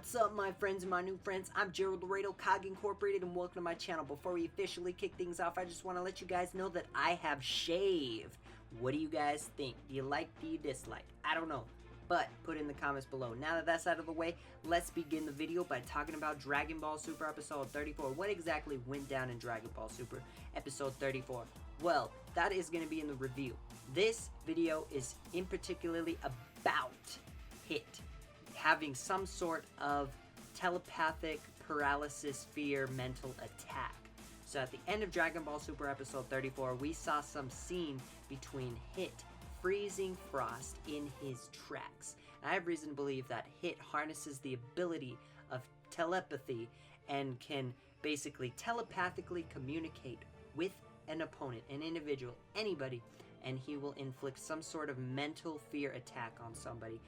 What's up, my friends and my new friends? I'm Gerald Laredo, COGINC Incorporated, and welcome to my channel. Before we officially kick things off, I just want to let you guys know that I have shaved. What do you guys think? Do you like, do you dislike? I don't know, but put in the comments below. Now that that's out of the way, let's begin the video by talking about Dragon Ball Super Episode 34. What exactly went down in Dragon Ball Super Episode 34? Well, that is going to be in the review. This video is in particularly about Hit having some sort of telepathic paralysis fear mental attack. So at the end of Dragon Ball Super Episode 34, we saw some scene between Hit freezing Frost in his tracks. And I have reason to believe that Hit harnesses the ability of telepathy and can basically telepathically communicate with an opponent, an individual, anybody, and he will inflict some sort of mental fear attack on somebody,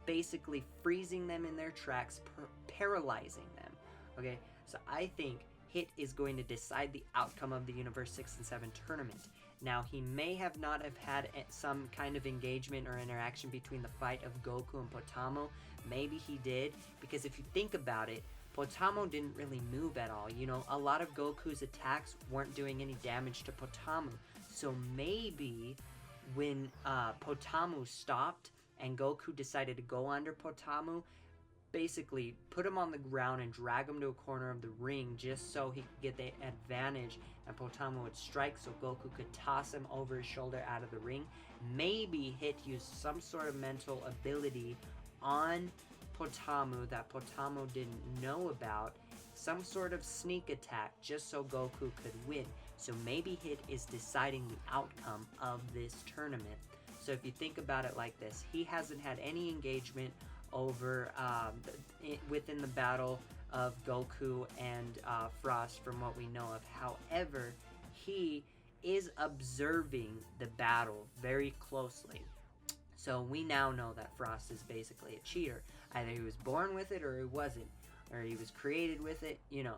basically freezing them in their tracks, paralyzing them. Okay, so I think Hit is going to decide the outcome of the Universe 6 and 7 tournament. Now, he may have not have had some kind of engagement or interaction between the fight of Goku and Potamo. Maybe he did, because if you think about it, Potamo didn't really move at all. You know, a lot of Goku's attacks weren't doing any damage to Potamo. So maybe when Potamo stopped and Goku decided to go under Potamo, basically put him on the ground and drag him to a corner of the ring just so he could get the advantage and Potamo would strike so Goku could toss him over his shoulder out of the ring. Maybe Hit used some sort of mental ability on Potamo that Potamo didn't know about, some sort of sneak attack just so Goku could win. So maybe Hit is deciding the outcome of this tournament. So if you think about it like this, he hasn't had any engagement over within the battle of Goku and Frost from what we know of. However, he is observing the battle very closely. So we now know that Frost is basically a cheater. Either he was born with it or he wasn't, or he was created with it. You know,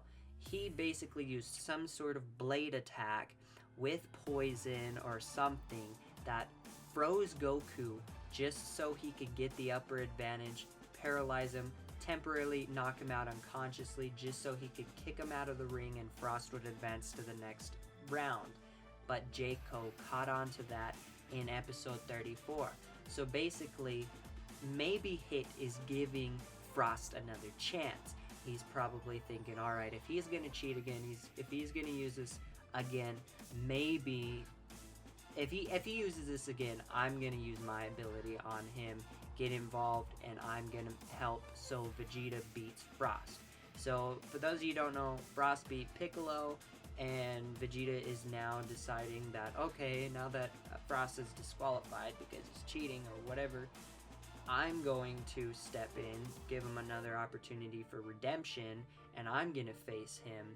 he basically used some sort of blade attack with poison or something that froze Goku just so he could get the upper advantage, paralyze him, temporarily knock him out unconsciously just so he could kick him out of the ring and Frost would advance to the next round. But Jaco caught on to that in episode 34. So basically, maybe Hit is giving Frost another chance. He's probably thinking, alright, if he's going to cheat again, if he's going to use this again, maybe if he uses this again, I'm going to use my ability on him, get involved, and I'm going to help so Vegeta beats Frost. So for those of you who don't know, Frost beat Piccolo, and Vegeta is now deciding that, okay, now that Frost is disqualified because he's cheating or whatever, I'm going to step in, give him another opportunity for redemption, and I'm going to face him,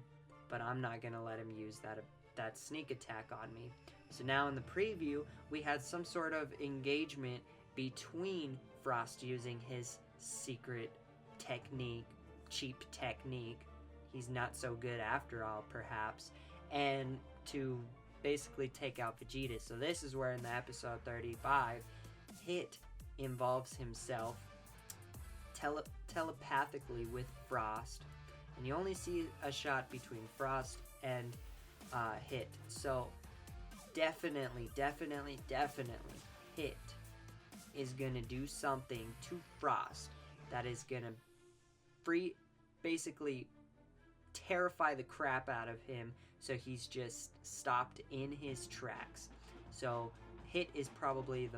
but I'm not going to let him use that sneak attack on me. So now in the preview, we had some sort of engagement between Frost using his secret technique, cheap technique, he's not so good after all perhaps, and to basically take out Vegeta. So this is where in the episode 35, Hit involves himself telepathically with Frost, and you only see a shot between Frost and Hit. So definitely Hit is gonna do something to Frost that is gonna basically terrify the crap out of him so he's just stopped in his tracks. So Hit is probably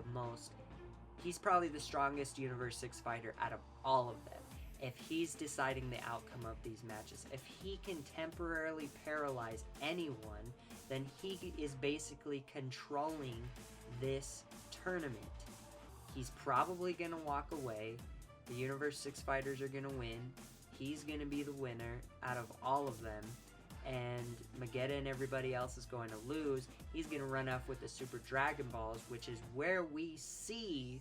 he's probably the strongest Universe 6 fighter out of all of them. If he's deciding the outcome of these matches, if he can temporarily paralyze anyone, then he is basically controlling this tournament. He's probably going to walk away. The Universe 6 fighters are going to win. He's going to be the winner out of all of them. And Magetta and everybody else is going to lose. He's going to run off with the Super Dragon Balls, which is where we see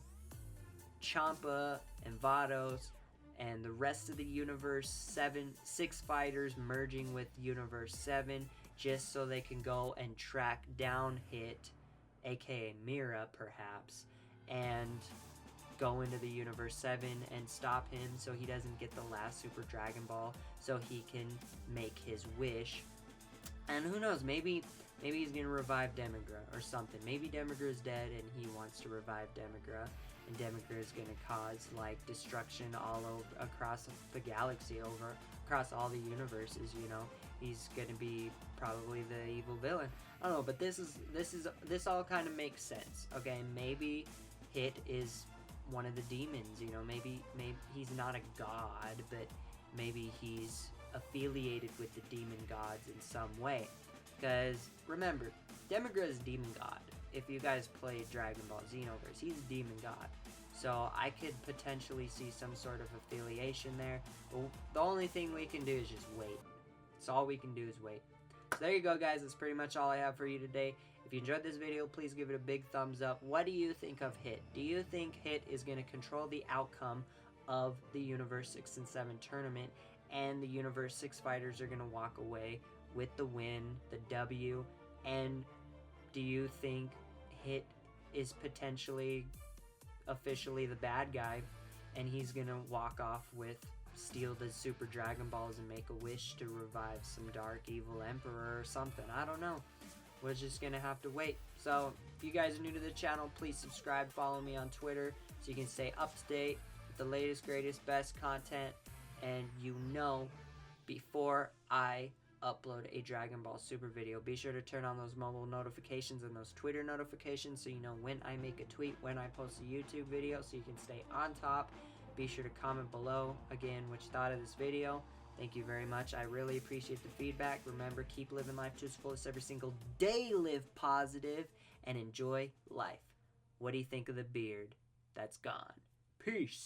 Champa and Vados and the rest of the Universe 6 fighters merging with Universe 7 just so they can go and track down Hit, aka Mira perhaps, and go into the Universe 7 and stop him so he doesn't get the last Super Dragon Ball, so he can make his wish. And who knows, maybe he's gonna revive Demigra or something. Maybe Demigra is dead and he wants to revive Demigra, and Demigra is gonna cause like destruction all over across the galaxy, across all the universes. You know, he's gonna be probably the evil villain. I don't know, but this all kind of makes sense. Okay, maybe Hit is one of the demons. You know, maybe he's not a god, but maybe he's affiliated with the demon gods in some way. Because remember, Demigra is demon god. If you guys played Dragon Ball Xenoverse, he's a demon god. So I could potentially see some sort of affiliation there. But the only thing we can do is just wait. That's all we can do is wait. So there you go, guys. That's pretty much all I have for you today. If you enjoyed this video, please give it a big thumbs up. What do you think of Hit? Do you think Hit is going to control the outcome of the Universe 6 and 7 tournament, and the Universe 6 fighters are going to walk away with the win, the W? And do you think Hit is potentially officially the bad guy, and he's going to walk off with, steal the Super Dragon Balls and make a wish to revive some dark evil emperor or something? I don't know. We're just going to have to wait. So if you guys are new to the channel, please subscribe, follow me on Twitter so you can stay up to date with the latest, greatest, best content. And you know, before I upload a Dragon Ball Super video, be sure to turn on those mobile notifications and those Twitter notifications so you know when I make a tweet, when I post a YouTube video, so you can stay on top. Be sure to comment below, again, what you thought of this video. Thank you very much. I really appreciate the feedback. Remember, keep living life to its fullest every single day. Live positive and enjoy life. What do you think of the beard that's gone? Peace.